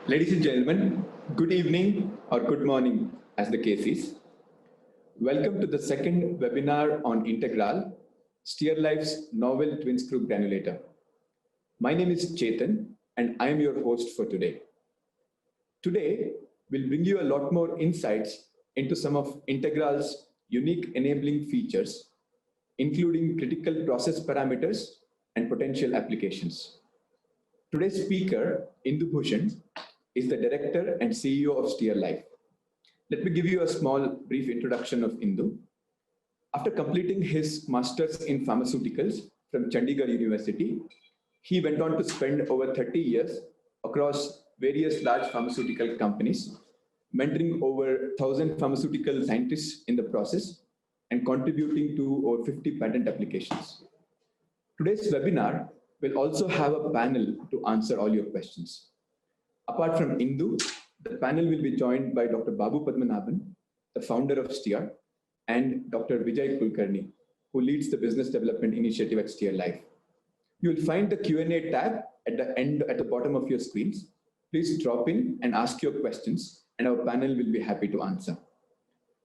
Ladies and gentlemen, good evening or good morning, as the case is. Welcome to the second webinar on Integral, Steerlife's novel twin screw granulator. My name is Chetan, and I am your host for today. Today, we'll bring you a lot more insights into some of Integral's unique enabling features, including critical process parameters and potential applications. Today's speaker, Indu Bhushan, is the Director and CEO of Steerlife. Let me give you a small brief introduction of Indu. After completing his master's in pharmaceuticals from Chandigarh University, he went on to spend over 30 years across various large pharmaceutical companies, mentoring over 1,000 pharmaceutical scientists in the process and contributing to over 50 patent applications. Today's webinar will also have a panel to answer all your questions. Apart from Indu, the panel will be joined by Dr. Babu Padmanabhan, the founder of Steer, and Dr. Vijay Kulkarni, who leads the business development initiative at Steerlife. You will find the Q&A tab at the bottom of your screens. Please drop in and ask your questions, and our panel will be happy to answer.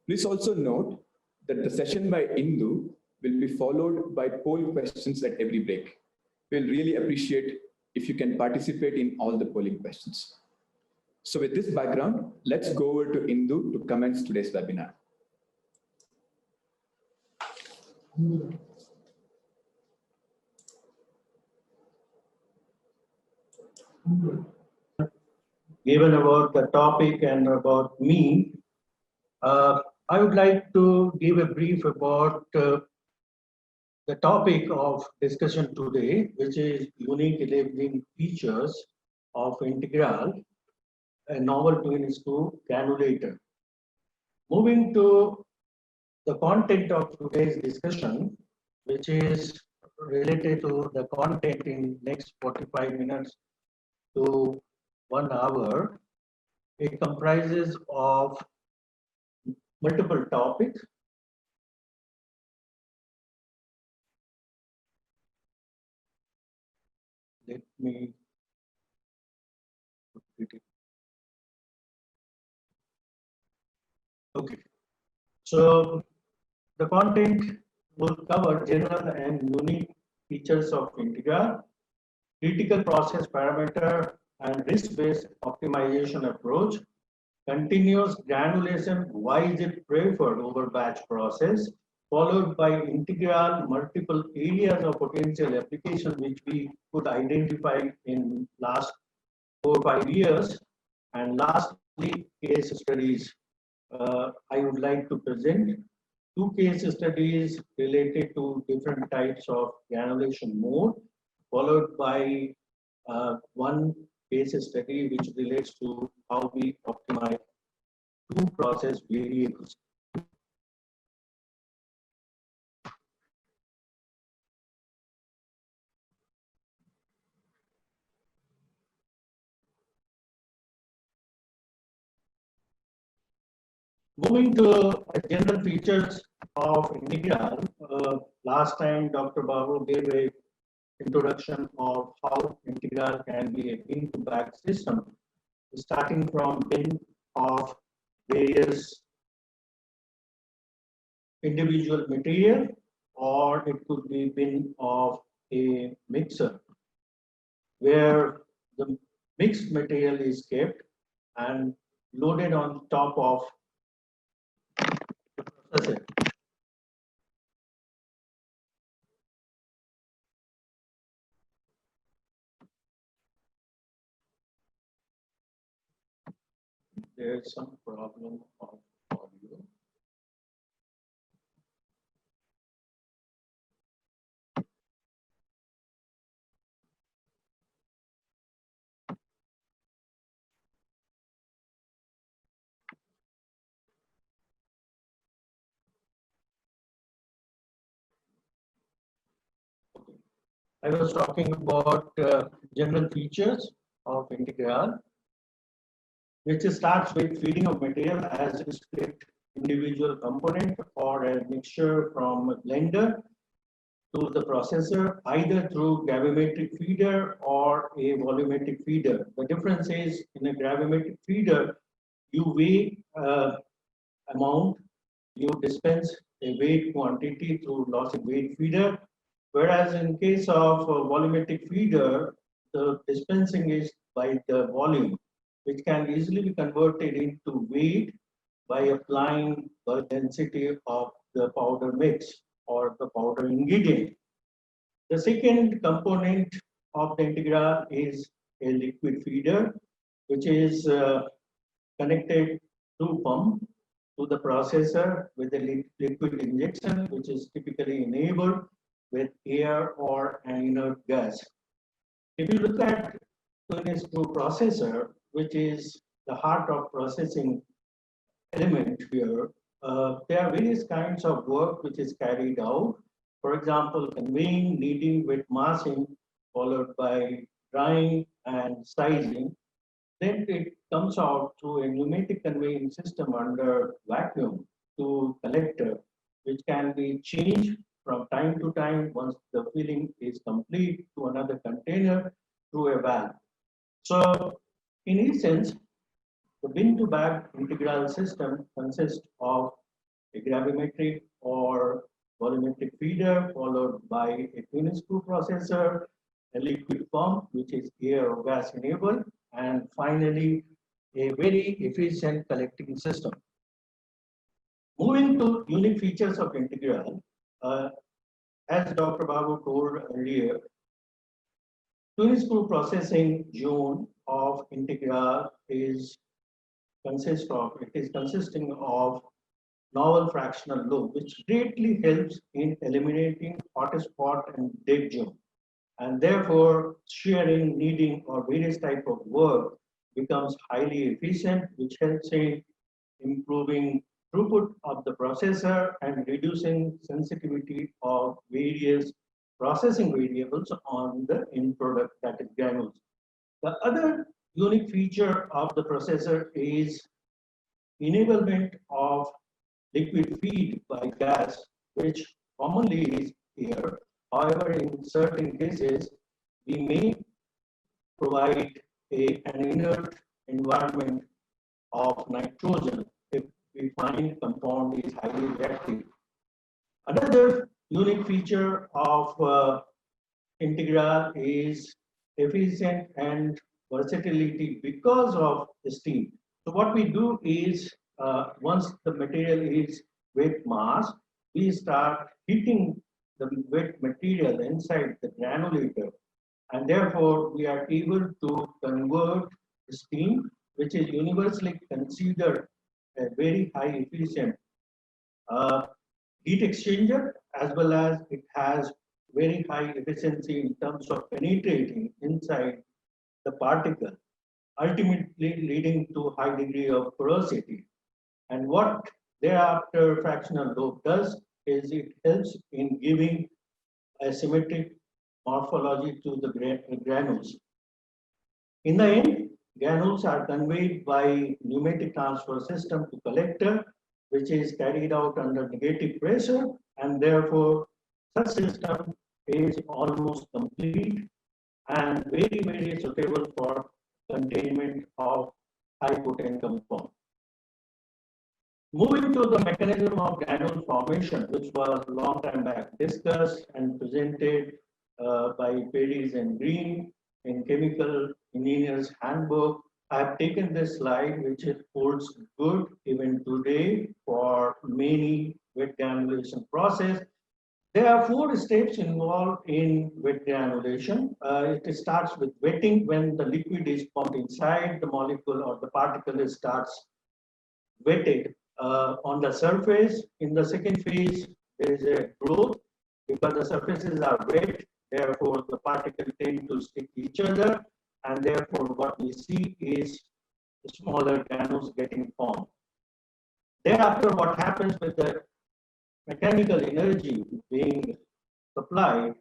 Please also note that the session by Indu will be followed by poll questions at every break. We'll really appreciate if you can participate in all the polling questions. So with this background, let's go over to Indu to commence today's webinar. Given about the topic and about me, I would like to give a brief about the topic of discussion today, which is unique enabling features of Integral, a novel twin screw granulator. Moving to the content of today's discussion, which is related to the content in next 45 minutes to 1 hour. It comprises of multiple topics. Let me put it. Okay. So the content will cover general and unique features of Integral, critical process parameter and risk-based optimization approach, continuous granulation, why is it preferred over batch process, followed by Integral multiple areas of potential application which we could identify in last 4 or 5 years, and lastly case studies. I would like to present 2 case studies related to different types of granulation mode, followed by 1 case study which relates to how we optimize 2 process variables. Moving to general features of Integral, last time Dr. Babu gave a introduction of how Integral can be a bin-to-bag system, starting from bin of various individual material, or it could be bin of a mixer, where the mixed material is kept and loaded on top of the processor. There's some problem of audio. I was talking about general features of Integral, which starts with feeding of material as a split individual component or a mixture from a blender. to the processor either through gravimetric feeder or a volumetric feeder. The difference is in a gravimetric feeder, you weigh amount, you dispense a weight quantity through lossy weight feeder, whereas in case of a volumetric feeder, the dispensing is by the volume, which can easily be converted into weight by applying the density of the powder mix or the powder ingredient. The second component of the integral is a liquid feeder, which is connected through pump to the processor with a liquid injection, which is typically enabled with air or an inert gas. If you look at twin screw processor, which is the heart of processing element here, there are various kinds of work which is carried out. For example, conveying, kneading with massing, followed by drying and sizing. Then it comes out through a pneumatic conveying system under vacuum to collector, which can be changed from time to time once the filling is complete to another container through a valve. So in essence, the bin-to-bag integral system consists of a gravimetric or volumetric feeder followed by a twin screw processor, a liquid pump, which is air or gas enabled, and finally a very efficient collecting system. Moving to unique features of integral, as Dr. Babu told earlier, twin screw processing zone of integral is consisting of novel fractional loop, which greatly helps in eliminating hot spot and dead zone. And therefore, shearing, kneading, or various type of work becomes highly efficient, which helps in improving throughput of the processor and reducing sensitivity of various processing variables on the end product, that is granules. The other unique feature of the processor is enablement of liquid feed by gas, which commonly is air. However, in certain cases, we may provide an inert environment of nitrogen if we find compound is highly reactive. Another unique feature of integral is efficient and versatility because of the steam. So what we do is once the material is wet mass, we start heating the wet material inside the granulator, and therefore we are able to convert steam, which is universally considered a very high efficient heat exchanger, as well as it has very high efficiency in terms of penetrating inside the particle, ultimately leading to high degree of porosity. And what thereafter fractional loop does is it helps in giving a symmetric morphology to the granules. In the end, granules are conveyed by pneumatic transfer system to collector, which is carried out under negative pressure, and therefore such system is almost complete and very, very suitable for containment of high potent compound. Moving to the mechanism of granule formation, which was a long time back discussed and presented by Perez and Green in Chemical Engineer's Handbook. I have taken this slide, which holds good even today for many wet granulation process. There are 4 steps involved in wet granulation. It starts with wetting, when the liquid is pumped inside the molecule or the particle starts wetted on the surface. In the second phase, there is a growth because the surfaces are wet. Therefore, the particles tend to stick to each other, and therefore, what we see is smaller granules getting formed. Thereafter, what happens with the mechanical energy being supplied,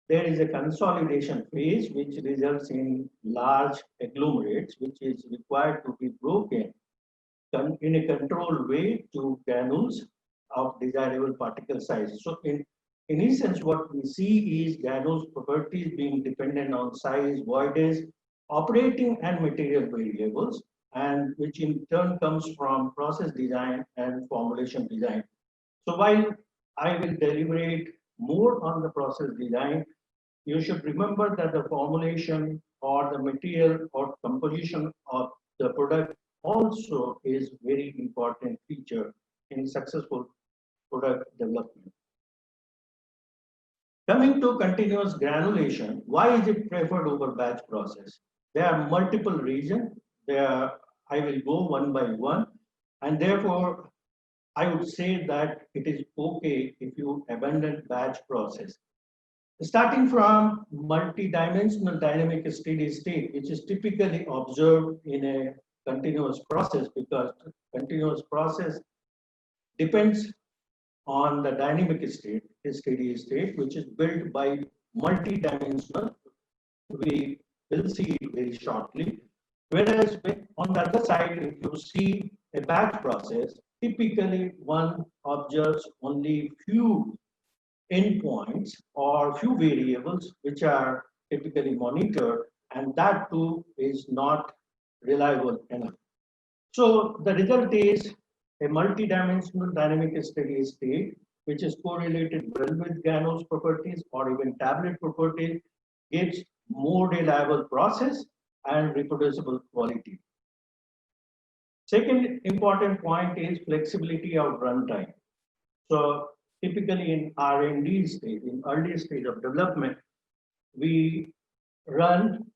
there is a consolidation phase which results in large agglomerates, which is required to be broken in a controlled way to granules of desirable particle size. So in In essence, what we see is granules properties being dependent on size, voidage, operating and material variables, and which in turn comes from process design and formulation design. So while I will deliberate more on the process design, you should remember that the formulation or the material or composition of the product also is very important feature in successful product development. Coming to continuous granulation, why is it preferred over batch process? There are multiple reasons. I will go one by one, and therefore I would say that it is okay if you abandon batch process. Starting from multi-dimensional dynamic steady state, which is typically observed in a continuous process, because continuous process depends on the dynamic state, steady state, which is built by multi-dimensional. We will see it very shortly. Whereas on the other side, if you see a batch process, typically one observes only few endpoints or few variables which are typically monitored, and that too is not reliable enough. So the result is a multi-dimensional dynamic steady state, which is correlated well with granules properties or even tablet properties, gives more reliable process and reproducible quality. Second important point is flexibility of runtime. So typically in R&D stage, in early stage of development, we run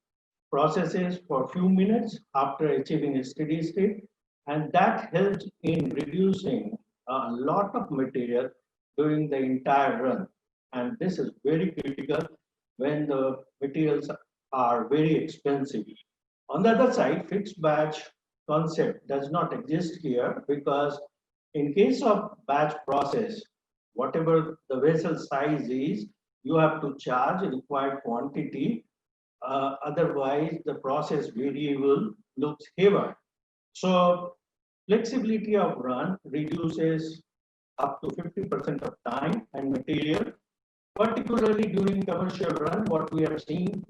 processes for a few minutes after achieving a steady state, and that helps in reducing a lot of material during the entire run. And this is very critical when the materials are very expensive. On the other side, fixed batch concept does not exist here, because in case of batch process, whatever the vessel size is, you have to charge a required quantity. Otherwise, the process variable looks haywire. So flexibility of run reduces up to 50% of time and material, particularly during commercial run. What we have seen,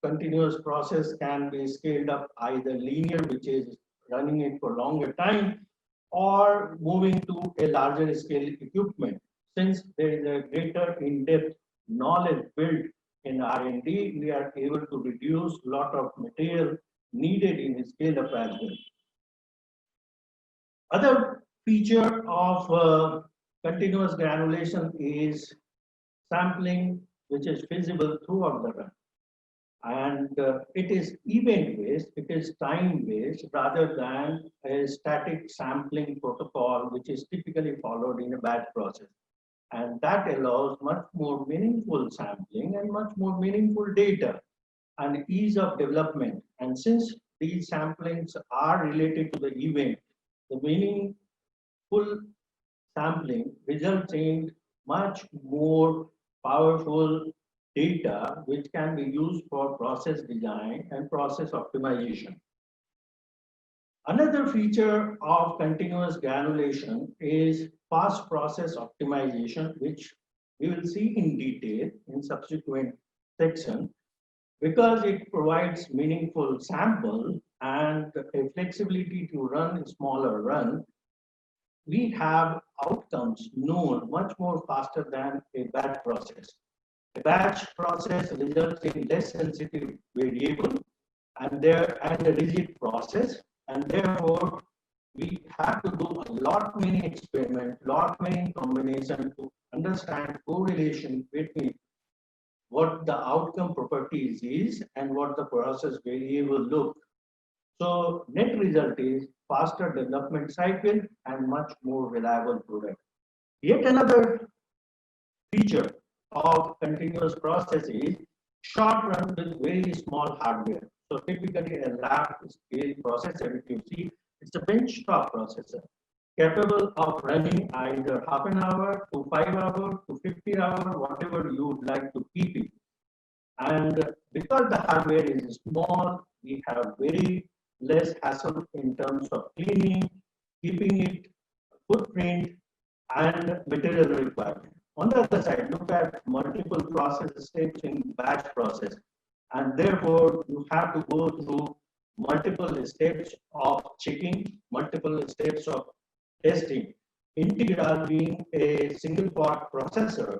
continuous process can be scaled up either linear, which is running it for longer time, or moving to a larger scale equipment. Since there is a greater in-depth knowledge built in R&D, we are able to reduce a lot of material needed in scale up as well. Other feature of continuous granulation is sampling, which is feasible throughout the run. And it is event-based, it is time-based, rather than a static sampling protocol, which is typically followed in a batch process. And that allows much more meaningful sampling and much more meaningful data and ease of development. And since these samplings are related to the event, the meaningful sampling results in much more powerful data, which can be used for process design and process optimization. Another feature of continuous granulation is fast process optimization, which we will see in detail in subsequent section, because it provides meaningful sample and a flexibility to run a smaller run. We have outcomes known much more faster than a batch process. A batch process results in less sensitive variable and a rigid process, and therefore we have to do a lot many experiments, lot many combinations to understand correlation between what the outcome properties is and what the process variable look. So net result is faster development cycle and much more reliable product. Yet another feature of continuous process is short run with very small hardware. So typically a lab scale processor, if you see, it's a benchtop processor capable of running either half an hour to 5 hours to 50 hours, whatever you would like to keep it. And because the hardware is small, we have very less hassle in terms of cleaning, keeping it, footprint, and material requirement. On the other side, look at multiple process steps in batch process. And therefore, you have to go through multiple steps of checking, multiple steps of testing. Integral being a single part processor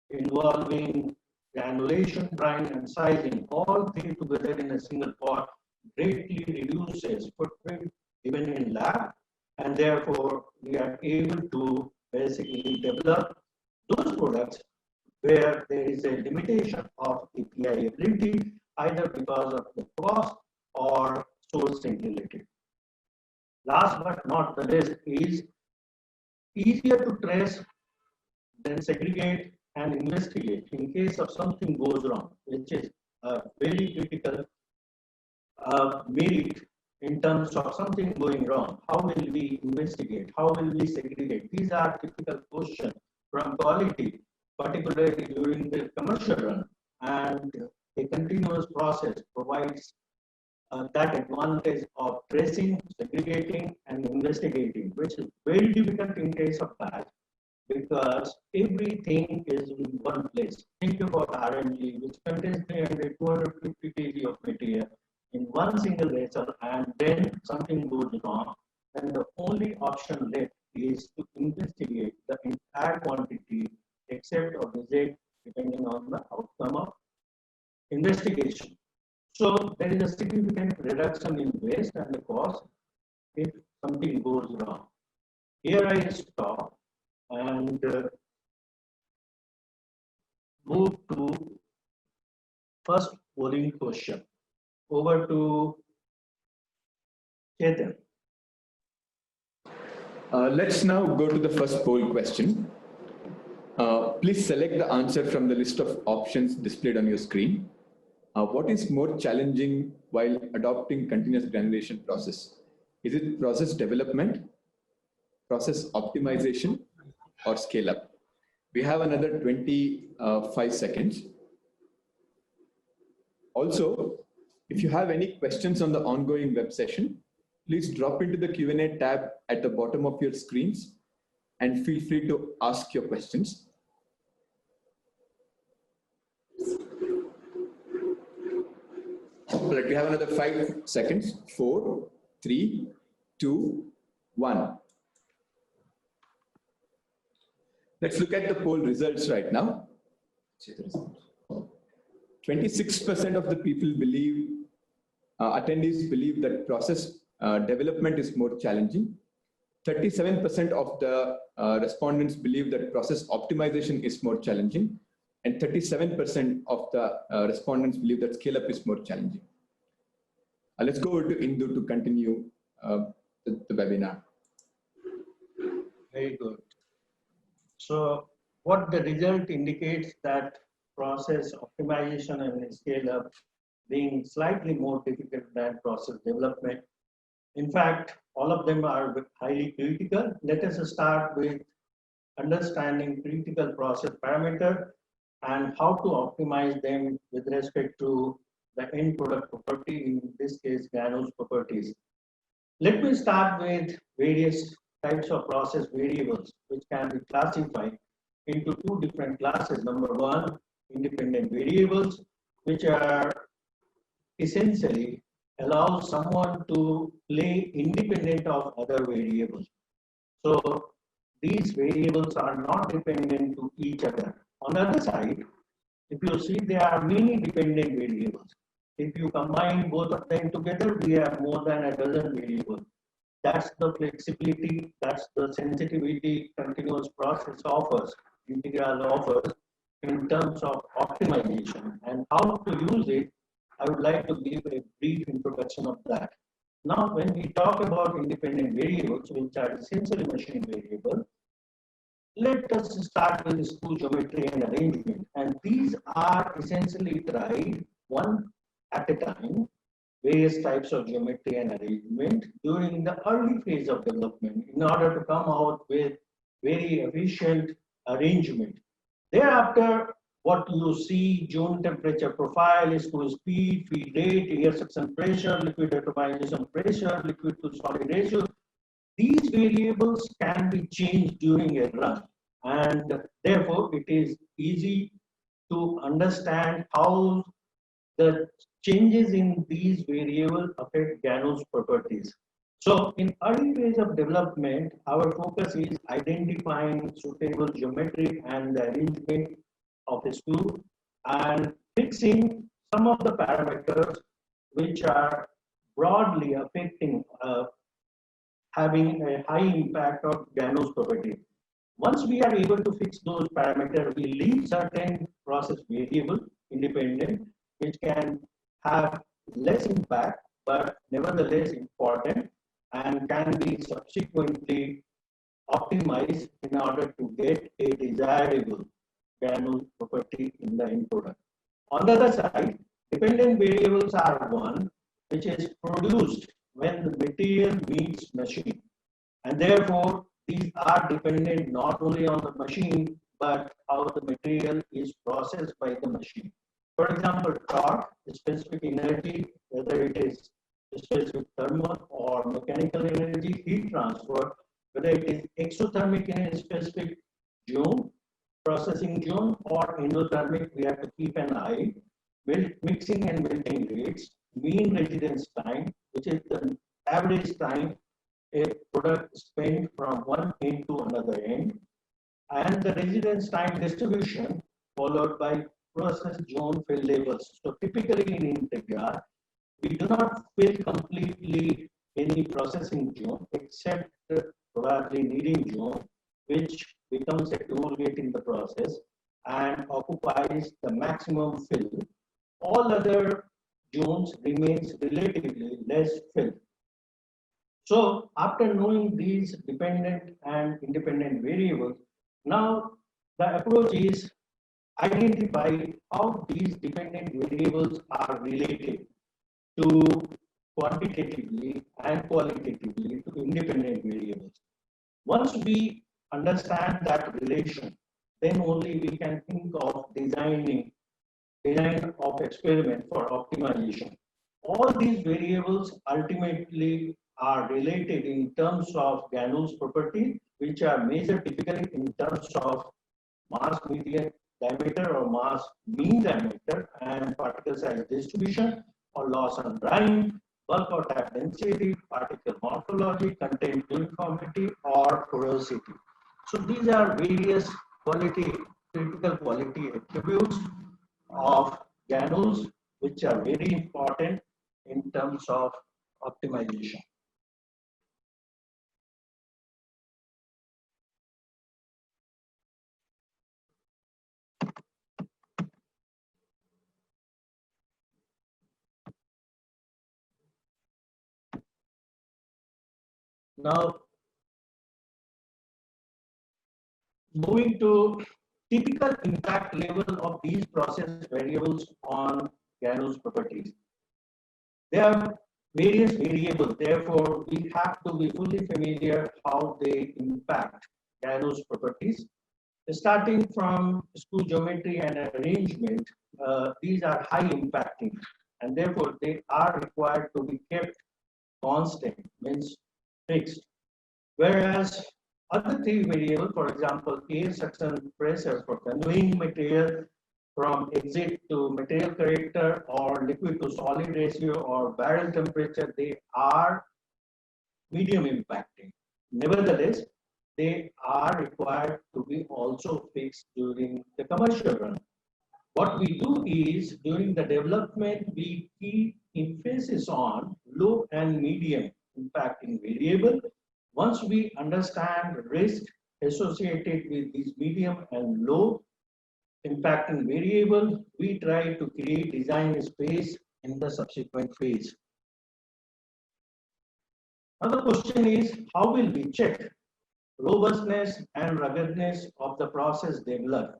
involving granulation, drying, and sizing, all three together in a single pot greatly reduces footprint even in lab, and therefore we are able to basically develop those products where there is a limitation of API ability, either because of the cost or sourcing related. Last but not the least is easier to trace than segregate and investigate in case of something goes wrong, which is a very critical merit in terms of something going wrong. How will we investigate? How will we segregate? These are typical questions from quality, particularly during the commercial run, and a continuous process provides that advantage of tracing, segregating, and investigating, which is very difficult in case of batch because everything is in one place. Think about RNG, which contains 300, 250 kg of material in one single vessel, and then something goes wrong, and the only option left is to investigate the entire quantity, except or reject, depending on the outcome of investigation. So there is a significant reduction in waste and the cost if something goes wrong. Here I stop and move to first polling question. Over to Chetan. Let's now go to the first poll question. Please select the answer from the list of options displayed on your screen. What is more challenging while adopting continuous granulation process? Is it process development, process optimization, or scale up? We have another 25 seconds. Also, if you have any questions on the ongoing web session, please drop into the Q&A tab at the bottom of your screens and feel free to ask your questions. All right, we have another 5 seconds. 4, 3, 2, 1. Let's look at the poll results right now. 26% of the people believe, attendees believe that process development is more challenging. 37% of the respondents believe that process optimization is more challenging. And 37% of the respondents believe that scale up is more challenging. Let's go over to Indu to continue the webinar. Very good. So what the result indicates that process optimization and scale up being slightly more difficult than process development. In fact, all of them are highly critical. Let us start with understanding critical process parameter and how to optimize them with respect to the end product property, in this case, granules properties. Let me start with various types of process variables, which can be classified into two different classes. Number one, independent variables, which are essentially allow someone to play independent of other variables. So these variables are not dependent to each other. On the other side, if you see, there are many dependent variables. If you combine both of them together, we have more than a dozen variables. That's the flexibility, that's the sensitivity continuous process offers, Integral offers in terms of optimization. And how to use it, I would like to give a brief introduction of that. Now, when we talk about independent variables, which are essentially machine variables, let us start with screw geometry and arrangement. And these are essentially tried one at a time, various types of geometry and arrangement during the early phase of development in order to come out with very efficient arrangement. Thereafter, what you see, zone temperature profile, screw speed, feed rate, air suction pressure, liquid atomization pressure, liquid to solid ratio, these variables can be changed during a run. and therefore it is easy to understand how the changes in these variables affect Gano's properties. So in early phase of development, our focus is identifying suitable geometry and the arrangement of a screw and fixing some of the parameters which are broadly affecting having a high impact of Gano's property. Once we are able to fix those parameters, we leave certain process variable independent, which can have less impact, but nevertheless important, and can be subsequently optimized in order to get a desirable Gano property in the end product. On the other side, dependent variables are one which is produced when the material meets machine, and therefore these are dependent not only on the machine but how the material is processed by the machine. For example, torque, specific energy, whether it is specific thermal or mechanical energy, heat transfer, whether it is exothermic in a specific zone, processing zone, or endothermic, we have to keep an eye. Mixing and melting rates, mean residence time, which is the average time a product spent from one end to another end, and the residence time distribution followed by process zone fill levels. So typically in Integra, we do not fill completely any processing zone except probably kneading zone, which becomes a tool gate in the process and occupies the maximum fill. All other zones remains relatively less filled. So after knowing these dependent and independent variables, now the approach is identify how these dependent variables are related to quantitatively and qualitatively to independent variables. Once we understand that relation, then only we can think of design of experiment for optimization. All these variables ultimately are related in terms of Gano's property, which are measured typically in terms of mass median diameter or mass mean diameter and particle size distribution or loss on drying, bulk or tap density, particle morphology, content uniformity, or porosity. So these are various critical quality attributes of Ganos, which are very important in terms of optimization. Now, moving to typical impact level of these process variables on Gano's properties. There are various variables, therefore we have to be fully familiar how they impact Gano's properties. Starting from screw geometry and arrangement, these are high impacting and therefore they are required to be kept constant, means fixed. Whereas other three variables, for example, air suction pressure for conveying material from exit to material character or liquid to solid ratio or barrel temperature, they are medium impacting. Nevertheless, they are required to be also fixed during the commercial run. What we do is during the development, we keep emphasis on low and medium impacting variable. Once we understand risk associated with these medium and low impacting variable, we try to create design space in the subsequent phase. Now the question is, how will we check robustness and ruggedness of the process developed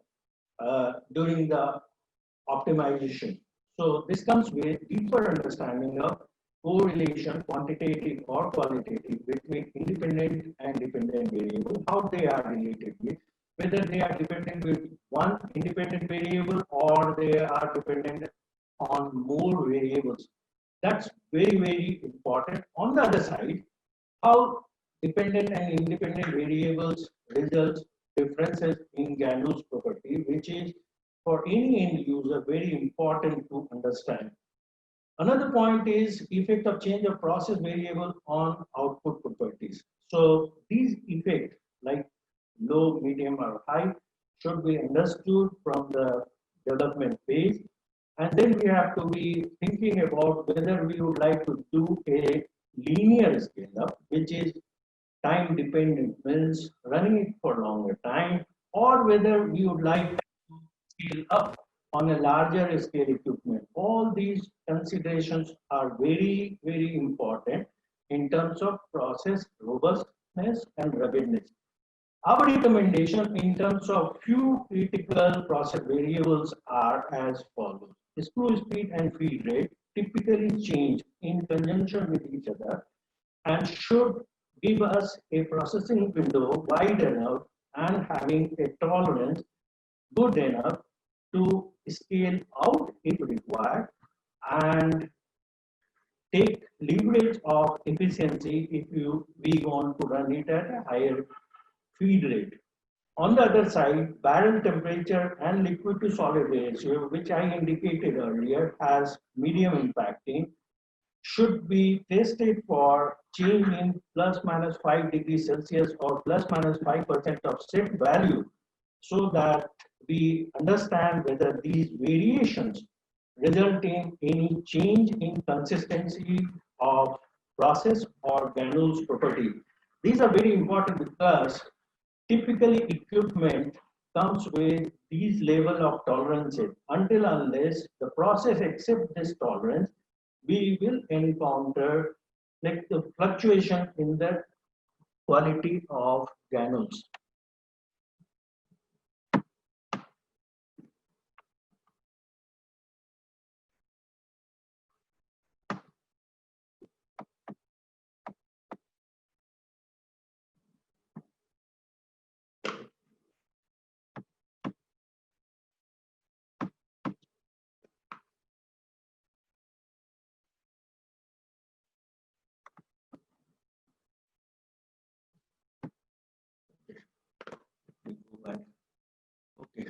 during the optimization? So this comes with deeper understanding of correlation, quantitative or qualitative, between independent and dependent variable, how they are related with, whether they are dependent with one independent variable or they are dependent on more variables. That's very, very important. On the other side, how dependent and independent variables results differences in granules property, which is for any end user very important to understand. Another point is effect of change of process variable on output properties. So these effects like low, medium or high should be understood from the development phase. And then we have to be thinking about whether we would like to do a linear scale up, which is time dependent, means running it for longer time, or whether we would like to scale up on a larger scale equipment. All these considerations are very, very important in terms of process robustness and ruggedness. Our recommendation in terms of few critical process variables are as follows. Screw speed and feed rate typically change in conjunction with each other and should give us a processing window wide enough and having a tolerance good enough to scale out if required and take leverage of efficiency if we want to run it at a higher feed rate. On the other side, barrel temperature and liquid to solid ratio, which I indicated earlier, has medium impacting, should be tested for change in plus minus 5 degrees Celsius or plus minus 5% of set value so that we understand whether these variations result in any change in consistency of process or granules property. These are very important because typically equipment comes with these level of tolerances. Until unless the process accepts this tolerance, we will encounter like the fluctuation in the quality of granules. Okay.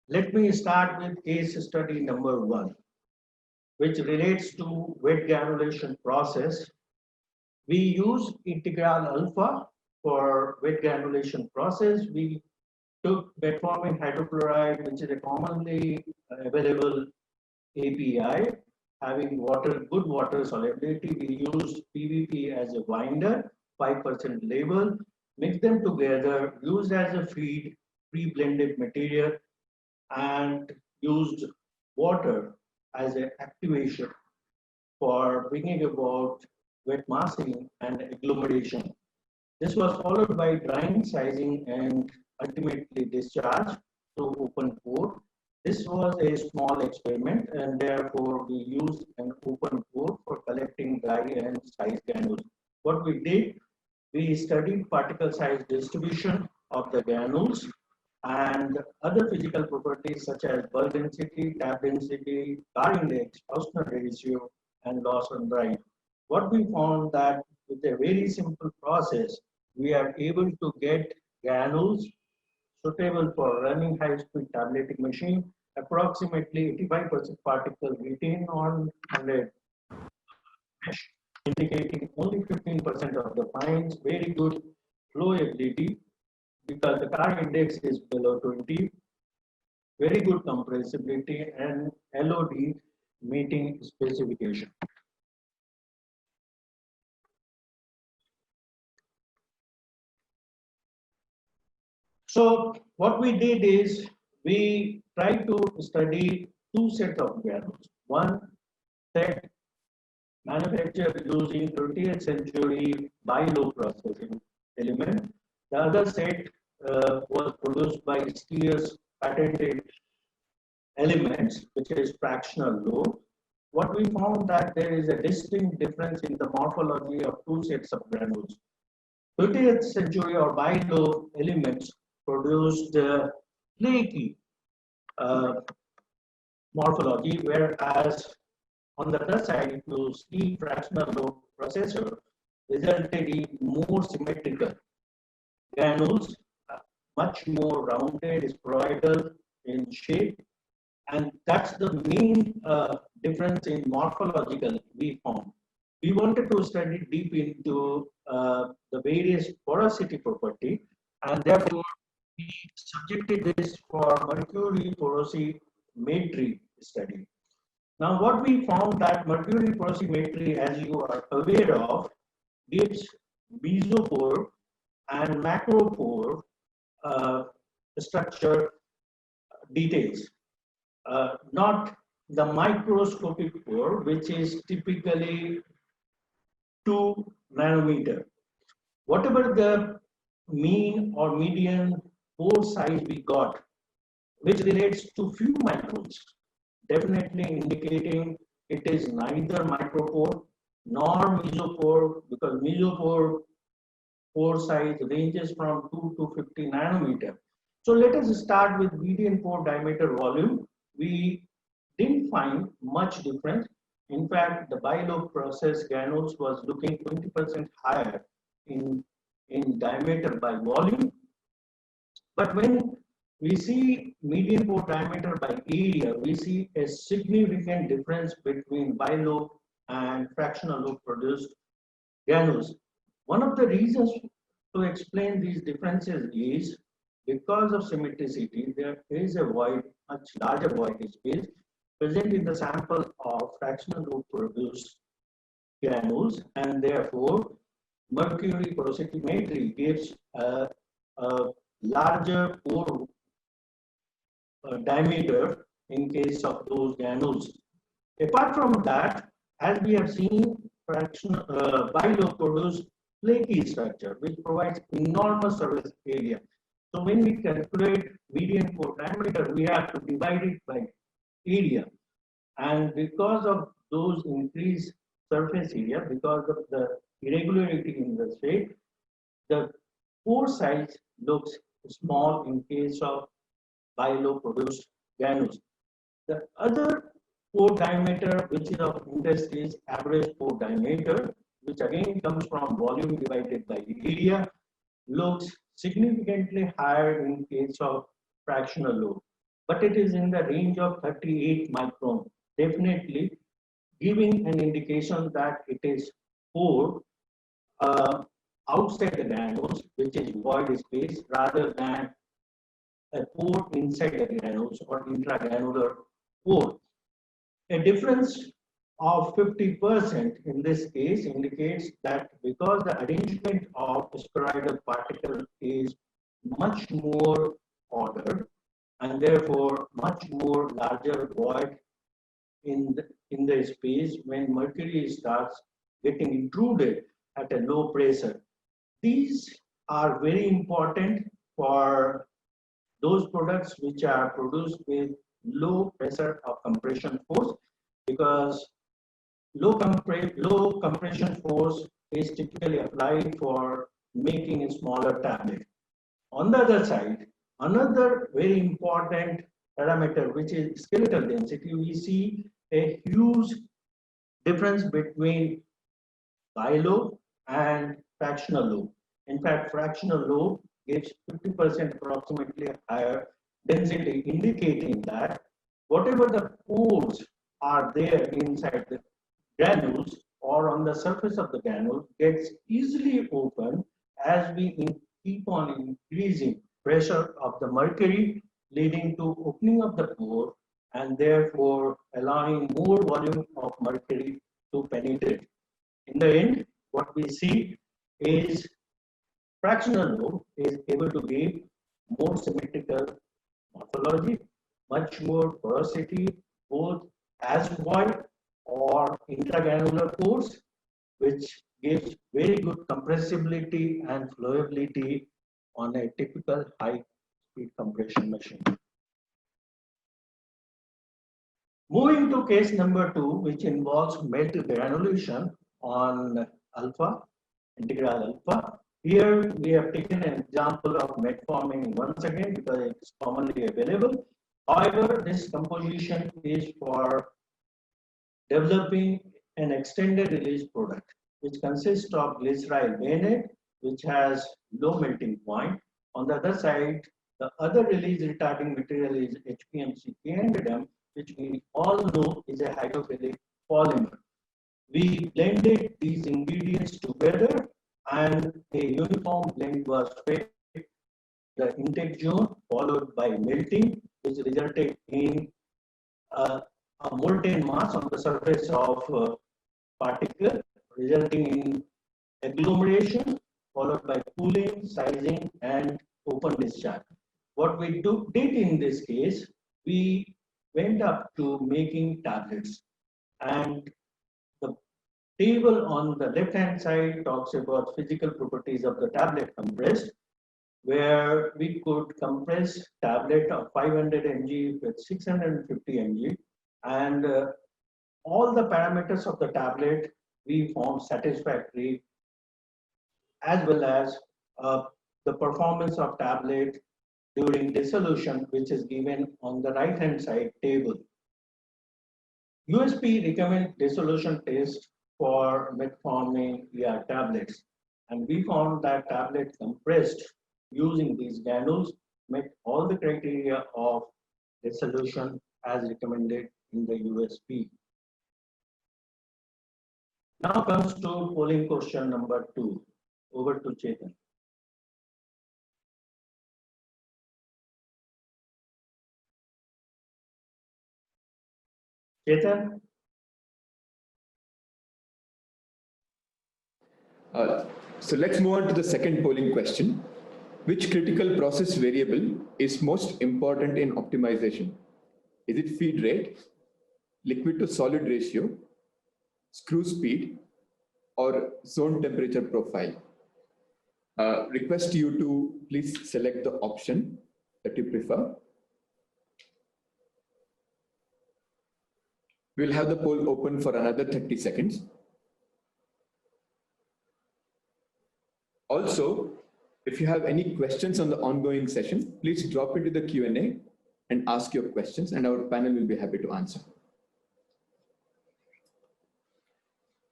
Let me start with case study number 1, which relates to wet granulation process. We use integral alpha for wet granulation process. We took metformin hydrochloride, which is a commonly available API, having good water solubility. We used PVP as a binder, 5% label, mix them together, used as a feed, pre-blended material, and used water as an activation for bringing about wet massing and agglomeration. This was followed by drying, sizing, and ultimately discharge through open pore. This was a small experiment, and therefore we used an open pore for collecting dry and size granules. What we did, we studied particle size distribution of the granules and other physical properties such as bulk density, tap density, car index, Hausner ratio, and loss on drying. What we found that with a very simple process, we are able to get granules suitable for running high-speed tableting machine. Approximately 85% particles retain on a mesh, indicating only 15% of the fines. Very good flowability because the car index is below 20. Very good compressibility and LOD meeting specification. So what we did is we tried to study two sets of granules. One set manufactured using 20th century BILO processing element. The other set was produced by Steers patented elements, which is fractional low. What we found that there is a distinct difference in the morphology of two sets of granules. 20th century or BILO elements produced flaky morphology, whereas on the other side, if you see fractional low processor resulted in more symmetrical. granules, much more rounded, spheroidal in shape, and that's the main difference in morphological we found. We wanted to study deep into the various porosity property, and therefore we subjected this for mercury porosimetry study. Now, what we found that mercury porosimetry, as you are aware of, gives mesopore and macropore structure details, not the microscopic pore, which is typically 2 nanometer. Whatever the mean or median pore size we got, which relates to few microns, definitely indicating it is neither micropore nor mesopore, because mesopore pore size ranges from 2 to 50 nanometer. So let us start with median pore diameter volume. We didn't find much difference. In fact, the bilobe process granules was looking 20% higher in diameter by volume. But when we see median pore diameter by area, we see a significant difference between bilobe and fractional lobe produced granules. One of the reasons to explain these differences is because of symmetricity, there is a void, much larger void space present in the sample of fractional lobe produced granules, and therefore mercury porosimetry gives a larger pore diameter in case of those granules. Apart from that, as we have seen, bilobe produce flaky structure, which provides enormous surface area. So when we calculate median pore diameter, we have to divide it by area. And because of those increased surface area, because of the irregularity in the shape, the pore size looks small in case of bilobe produced granules. The other pore diameter, which is of interest, is average pore diameter, which again comes from volume divided by area, looks significantly higher in case of fractional lobe, but it is in the range of 38 micron, definitely giving an indication that it is pore outside the granules, which is void space, rather than a pore inside the granules or intragranular pore. A difference of 50% in this case indicates that because the arrangement of spheroidal particle is much more ordered and therefore much more larger void in the space when mercury starts getting intruded at a low pressure. These are very important for those products which are produced with low pressure of compression force, because low compression force is typically applied for making a smaller tablet. On the other side, another very important parameter, which is skeletal density, we see a huge difference between bilobe and fractional lobe. In fact, fractional lobe gives 50% approximately higher density, indicating that whatever the pores are there inside the granules or on the surface of the granule gets easily open as we keep on increasing pressure of the mercury, leading to opening of the pore and therefore allowing more volume of mercury to penetrate. In the end, what we see is fractional lobe is able to give more symmetrical morphology, much more porosity, both as void or intragranular pores, which gives very good compressibility and flowability on a typical high-speed compression machine. Moving to case number 2, which involves melt granulation on alpha, integral alpha. Here we have taken an example of metformin once again because it's commonly available. However, this composition is for developing an extended release product, which consists of glyceryl bainate, which has low melting point. On the other side, the other release retarding material is HPMC 300M, which we all know is a hydrophilic polymer. We blended these ingredients together and a uniform blend was fed the intake zone, followed by melting, which resulted in a molten mass on the surface of particle, resulting in agglomeration, followed by cooling, sizing, and open discharge. What we did in this case, we went up to making tablets, and the table on the left-hand side talks about physical properties of the tablet compressed, where we could compress tablet of 500 mg with 650 mg, and all the parameters of the tablet we found satisfactory, as well as the performance of tablet during dissolution, which is given on the right hand side table. USP recommend dissolution test for metformin ER tablets, and we found that tablet compressed using these granules met all the criteria of dissolution as recommended in the USP. Now comes to polling question number 2. Over to Chetan. Chetan? So let's move on to the second polling question. Which critical process variable is most important in optimization? Is it feed rate, liquid to solid ratio, screw speed, or zone temperature profile? Request you to please select the option that you prefer. We'll have the poll open for another 30 seconds. Also, if you have any questions on the ongoing session, please drop into the Q&A and ask your questions, and our panel will be happy to answer.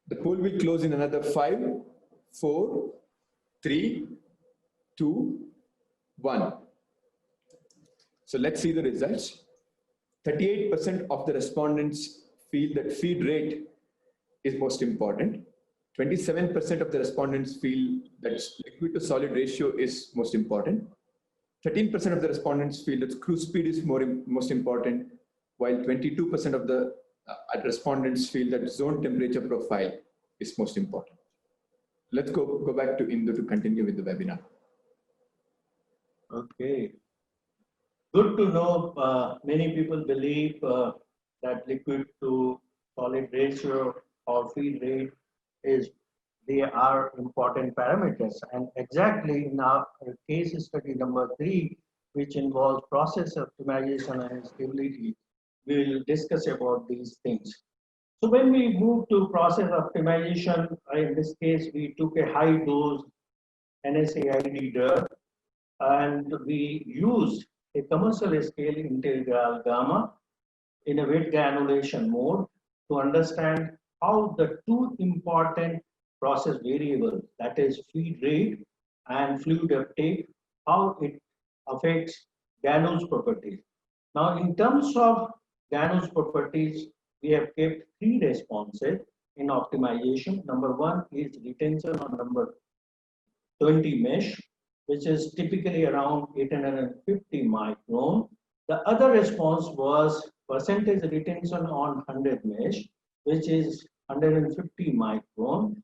The poll will close in another 5, 4, 3, 2, 1. So let's see the results. 38% of the respondents feel that feed rate is most important. 27% of the respondents feel that liquid to solid ratio is most important. 13% of the respondents feel that screw speed is most important, while 22% of the respondents feel that zone temperature profile is most important. Let's go back to Indu to continue with the webinar. Okay. Good to know many people believe that liquid to solid ratio or feed rate they are important parameters, and exactly in our case study number 3, which involves process optimization and stability, we will discuss about these things. So when we move to process optimization, in this case we took a high dose NSAID drug and we used a commercial scale integral gamma in a wet granulation mode to understand how the two important process variables, that is feed rate and fluid uptake, how it affects granules properties. Now, in terms of granules properties, we have kept 3 responses in optimization. Number 1 is retention on number 20 mesh, which is typically around 850 micron. The other response was percentage retention on 100 mesh, which is 150 micron,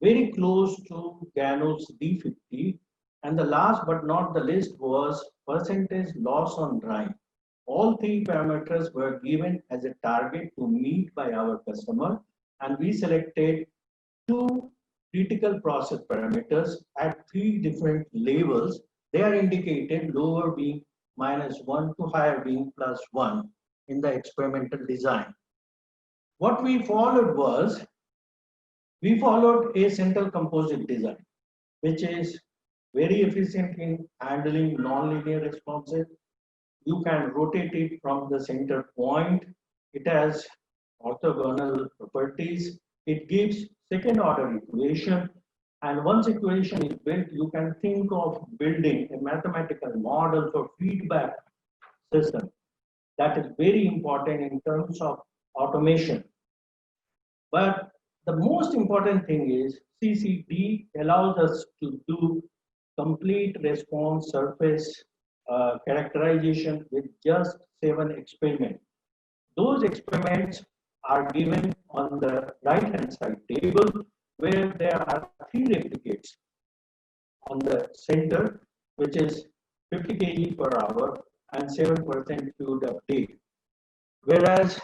very close to granules D50. And the last but not the least was percentage loss on drying. All 3 parameters were given as a target to meet by our customer, and we selected 2 critical process parameters at 3 different levels. They are indicated, lower being -1 to higher being +1 in the experimental design. What we followed was, we followed a central composite design, which is very efficient in handling nonlinear responses. You can rotate it from the center point. It has orthogonal properties. It gives second order equation. And once equation is built, you can think of building a mathematical model for feedback system. That is very important in terms of automation. But the most important thing is CCD allows us to do complete response surface characterization with just 7 experiments. Those experiments are given on the right hand side table where there are 3 replicates on the center, which is 50 kg per hour and 7% fluid uptake. Whereas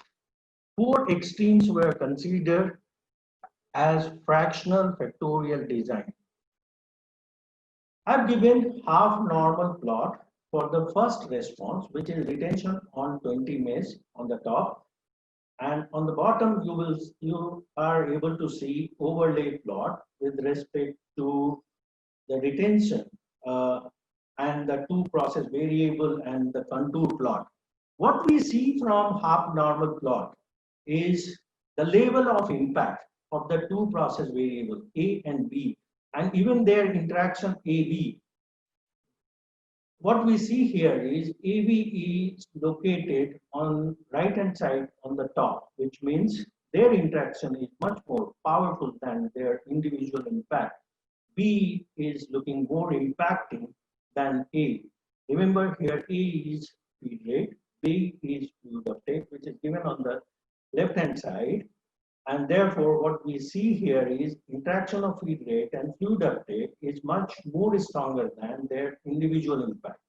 4 extremes were considered as fractional factorial design. I've given half normal plot for the first response, which is retention on 20 mesh on the top, and on the bottom you are able to see overlay plot with respect to the retention and the 2 process variable and the contour plot. What we see from half normal plot is the level of impact of the 2 process variable A and B, and even their interaction AB. What we see here is AB is located on right hand side on the top, which means their interaction is much more powerful than their individual impact. B is looking more impacting than A. Remember here A is feed rate, B is fluid uptake, which is given on the left hand side, and therefore what we see here is interaction of feed rate and fluid uptake is much more stronger than their individual impact.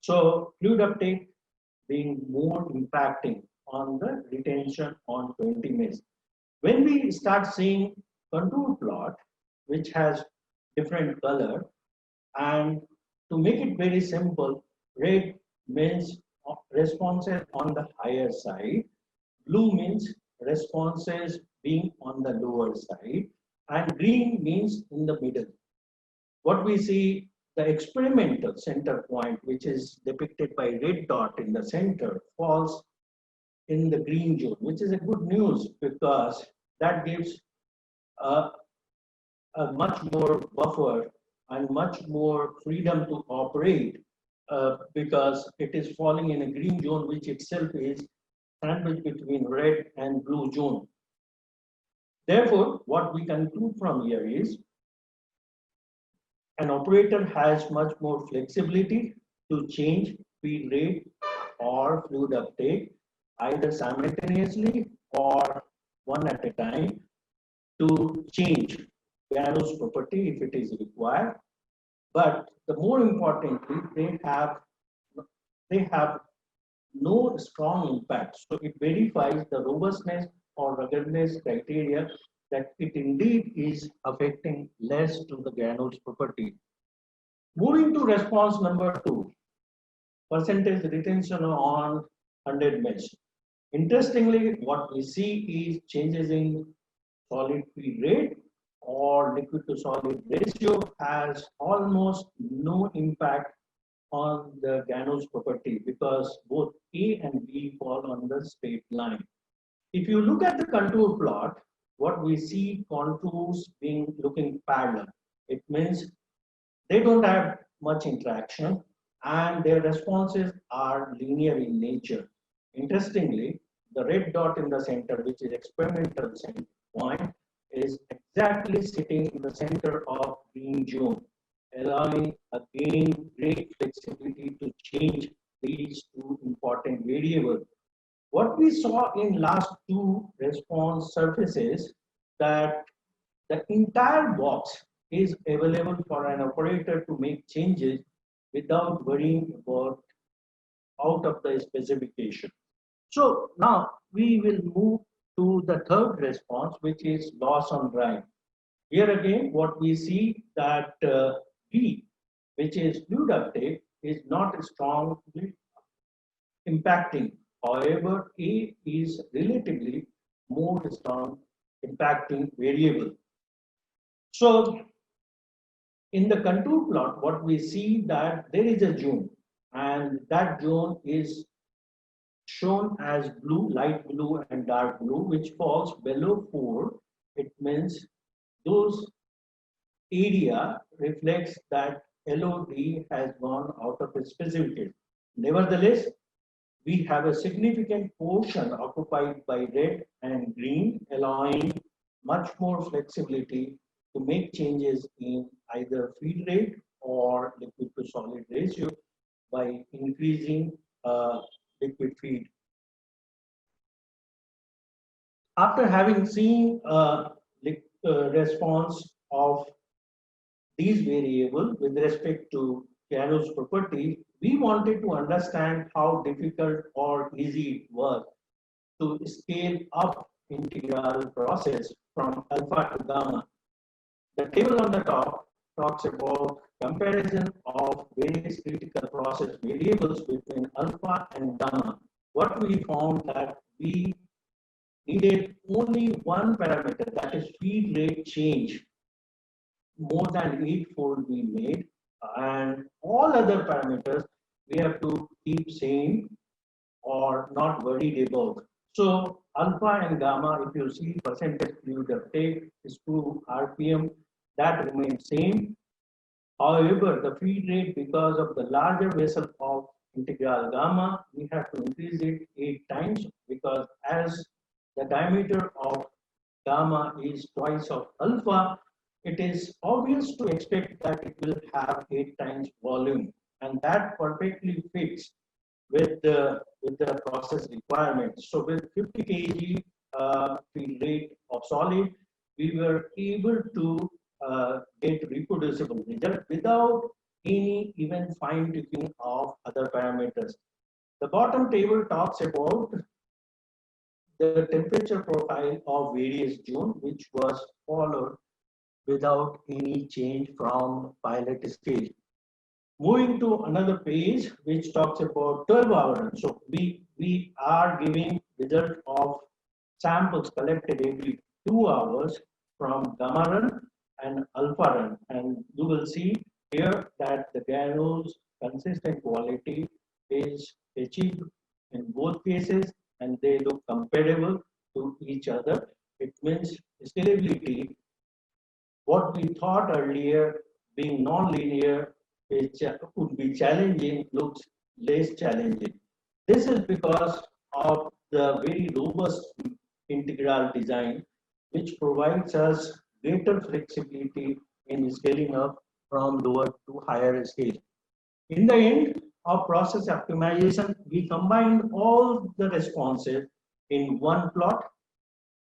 So fluid uptake being more impacting on the retention on 20 mesh. When we start seeing contour plot, which has different color, and to make it very simple, red means responses on the higher side, blue means responses being on the lower side, and green means in the middle. What we see, the experimental center point, which is depicted by red dot in the center, falls in the green zone, which is a good news because that gives a much more buffer and much more freedom to operate because it is falling in a green zone, which itself is sandwiched between red and blue zone. Therefore, what we conclude from here is an operator has much more flexibility to change feed rate or fluid uptake either simultaneously or one at a time to change Gano's property if it is required. But the more importantly, they have no strong impact. So it verifies the robustness or ruggedness criteria that it indeed is affecting less to the Gano's property. Moving to response number 2, percentage retention on 100 mesh. Interestingly, what we see is changes in solid feed rate or liquid to solid ratio has almost no impact on the Gano's property because both A and B fall on the straight line. If you look at the contour plot, what we see contours being looking parallel. It means they don't have much interaction and their responses are linear in nature. Interestingly, the red dot in the center, which is experimental point, is exactly sitting in the center of green zone, allowing again great flexibility to change these 2 important variables. What we saw in last 2 response surfaces that the entire box is available for an operator to make changes without worrying about out of the specification. So now we will move to the third response, which is loss on drying. Here again, what we see that B, which is fluid uptake, is not strongly impacting. However, A is relatively more strong impacting variable. So in the contour plot, what we see that there is a zone and that zone is shown as blue, light blue and dark blue, which falls below 4. It means those area reflects that LOD has gone out of its specification. Nevertheless, we have a significant portion occupied by red and green, allowing much more flexibility to make changes in either feed rate or liquid to solid ratio by increasing liquid feed. After having seen response of these variables with respect to Galois property, we wanted to understand how difficult or easy it was to scale up integral process from alpha to gamma. The table on the top talks about comparison of various critical process variables between alpha and gamma. What we found that we needed only one parameter, that is feed rate change, more than eightfold we made, and all other parameters we have to keep same or not worried about. So alpha and gamma, if you see percentage fluid uptake is 2 RPM, that remains same. However, the feed rate, because of the larger vessel of integral gamma, we have to increase it 8 times, because as the diameter of gamma is twice of alpha, it is obvious to expect that it will have 8 times volume, and that perfectly fits with the process requirements. So with 50 kg feed rate of solid, we were able to get reproducible result without any even fine tuning of other parameters. The bottom table talks about the temperature profile of various zone, which was followed without any change from pilot scale. Moving to another page, which talks about 12-hour run. So we are giving result of samples collected every 2 hours from gamma run and alpha run. And you will see here that the Galois consistent quality is achieved in both cases, and they look comparable to each other. It means scalability. What we thought earlier being non-linear, which could be challenging, looks less challenging. This is because of the very robust integral design, which provides us greater flexibility in scaling up from lower to higher scale. In the end of process optimization, we combined all the responses in one plot.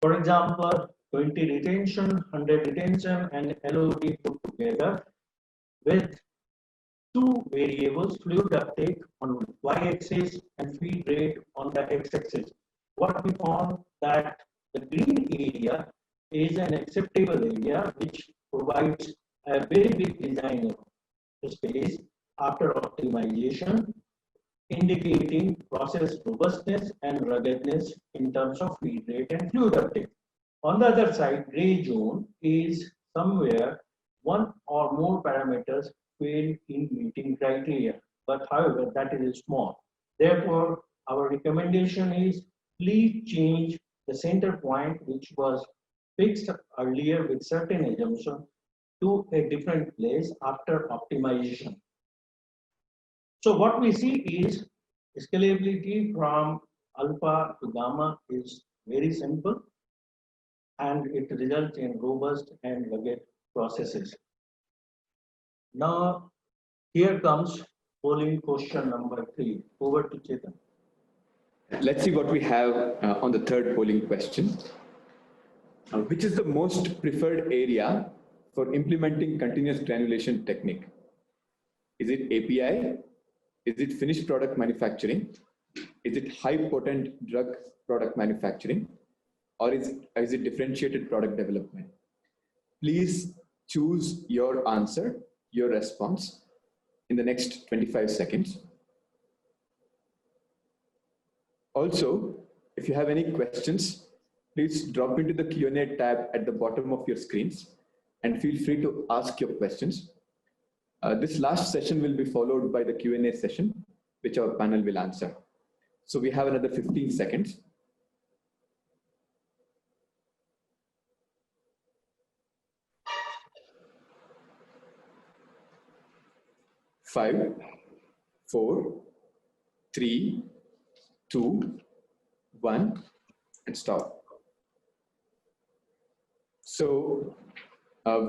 For example, 20 retention, 100 retention, and LOD put together with two variables, fluid uptake on y-axis and feed rate on the x-axis. What we found that the green area is an acceptable area which provides a very big design space after optimization, indicating process robustness and ruggedness in terms of feed rate and fluid uptake. On the other side, gray zone is somewhere one or more parameters fail in meeting criteria, but however, that is small. Therefore, our recommendation is please change the center point, which was fixed earlier with certain assumption, to a different place after optimization. So what we see is scalability from alpha to gamma is very simple, and it results in robust and rugged processes. Now, here comes polling question number 3. Over to Chetan. Let's see what we have on the third polling question. Which is the most preferred area for implementing continuous granulation technique? Is it API? Is it finished product manufacturing? Is it high potent drug product manufacturing? Or is it differentiated product development? Please choose your answer, your response in the next 25 seconds. Also, if you have any questions, please drop into the Q&A tab at the bottom of your screens and feel free to ask your questions. This last session will be followed by the Q&A session, which our panel will answer. So we have another 15 seconds. 5, 4, 3, 2, 1, and stop. So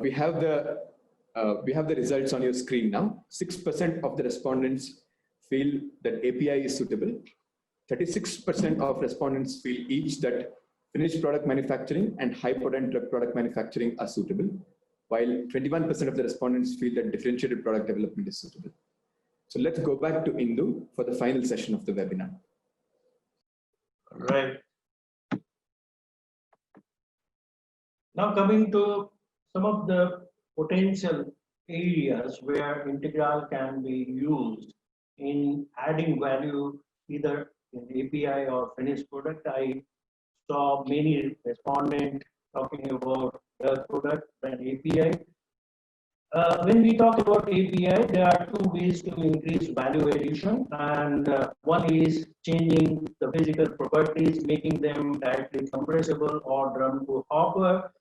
we have the results on your screen now. 6% of the respondents feel that API is suitable. 36% of respondents feel each that finished product manufacturing and high potent drug product manufacturing are suitable, while 21% of the respondents feel that differentiated product development is suitable. So let's go back to Indu for the final session of the webinar. Right. Now coming to some of the potential areas where Integral can be used in adding value either in API or finished product. I saw many respondents talking about the product and API. When we talk about API, there are two ways to increase value addition, and one is changing the physical properties, making them directly compressible or drum to hopper.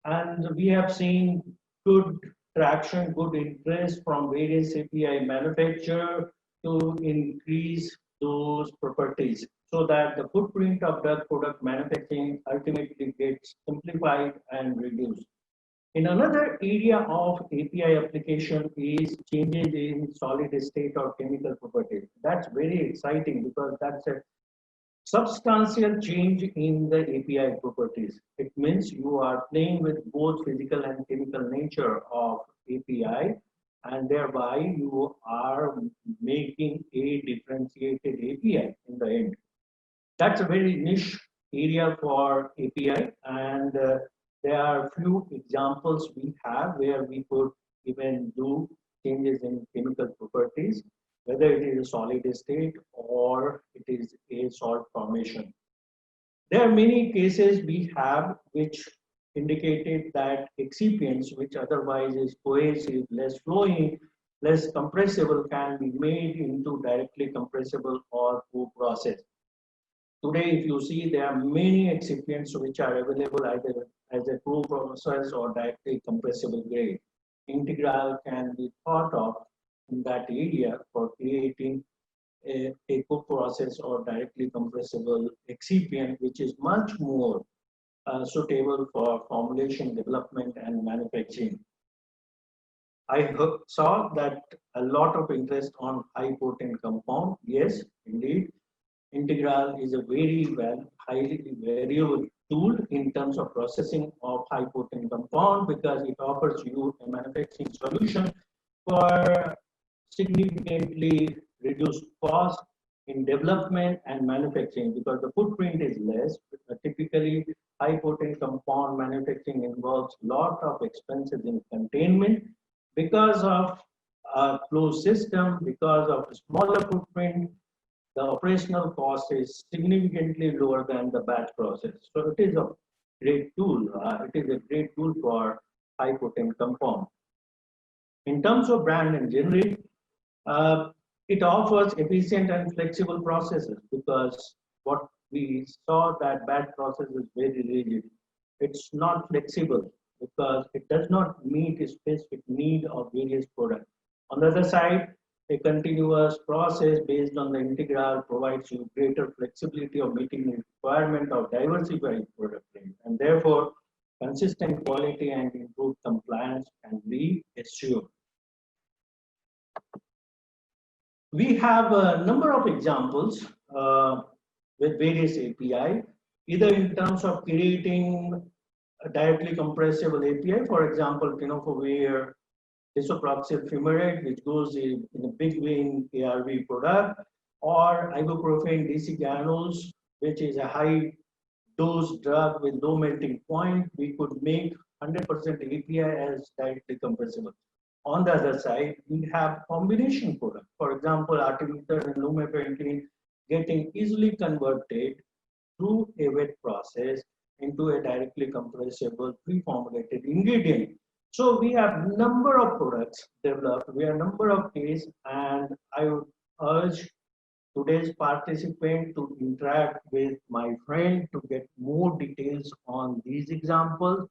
And we have seen good traction, good interest from various API manufacturers to increase those properties so that the footprint of drug product manufacturing ultimately gets simplified and reduced. In another area of API application is changes in solid state or chemical properties. That's very exciting because that's a substantial change in the API properties. It means you are playing with both physical and chemical nature of API, and thereby you are making a differentiated API in the end. That's a very niche area for API, and there are few examples we have where we could even do changes in chemical properties, whether it is a solid state or it is a salt formation. There are many cases we have which indicated that excipients, which otherwise is cohesive, less flowing, less compressible, can be made into directly compressible or co-process. Today, if you see, there are many excipients which are available either as a co-process or directly compressible grade. Integral can be thought of in that area for creating a co-process or directly compressible excipient, which is much more suitable for formulation development and manufacturing. I saw that a lot of interest on high potent compound. Yes, indeed. Integral is a very highly variable tool in terms of processing of high potent compound because it offers you a manufacturing solution for significantly reduced cost in development and manufacturing because the footprint is less. Typically, high potent compound manufacturing involves a lot of expenses in containment because of a closed system, because of a smaller footprint. The operational cost is significantly lower than the batch process. So it is a great tool. It is a great tool for high potent compound. In terms of brand and generic, it offers efficient and flexible processes because what we saw that batch process is very rigid. It's not flexible because it does not meet a specific need of various products. On the other side, a continuous process based on the integral provides you greater flexibility of meeting the requirement of diversified product range, and therefore consistent quality and improved compliance can be assured. We have a number of examples with various API, either in terms of creating a directly compressible API, for example, tenofovir disoproxil fumarate, which goes in a big way in ARV product, or ibuprofen DC granules, which is a high dose drug with low melting point. We could make 100% API as directly compressible. On the other side, we have combination product. For example, artemether and lumefantrine getting easily converted through a wet process into a directly compressible pre-formulated ingredient. So we have number of products developed, we have number of cases, and I would urge today's participant to interact with my friend to get more details on these examples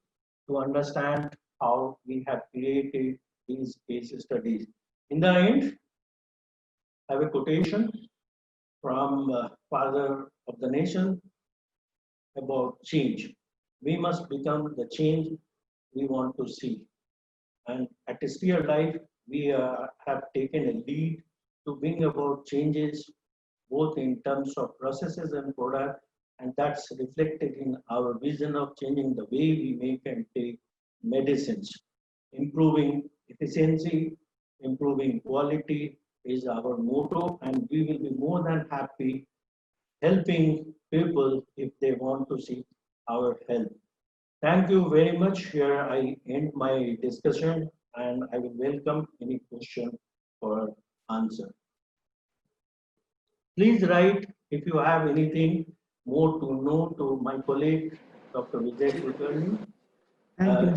to understand how we have created these case studies. In the end, I have a quotation from Father of the Nation about change. We must become the change we want to see. And at Steer Life, we have taken a lead to bring about changes both in terms of processes and product, and that's reflected in our vision of changing the way we make and take medicines. Improving efficiency, improving quality is our motto, and we will be more than happy helping people if they want to seek our help. Thank you very much. Here I end my discussion and I will welcome any question or answer. Please write if you have anything more to know to my colleague, Dr. Vijay Kulkarni.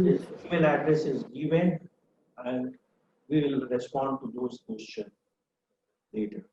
His email address is given and we will respond to those questions later.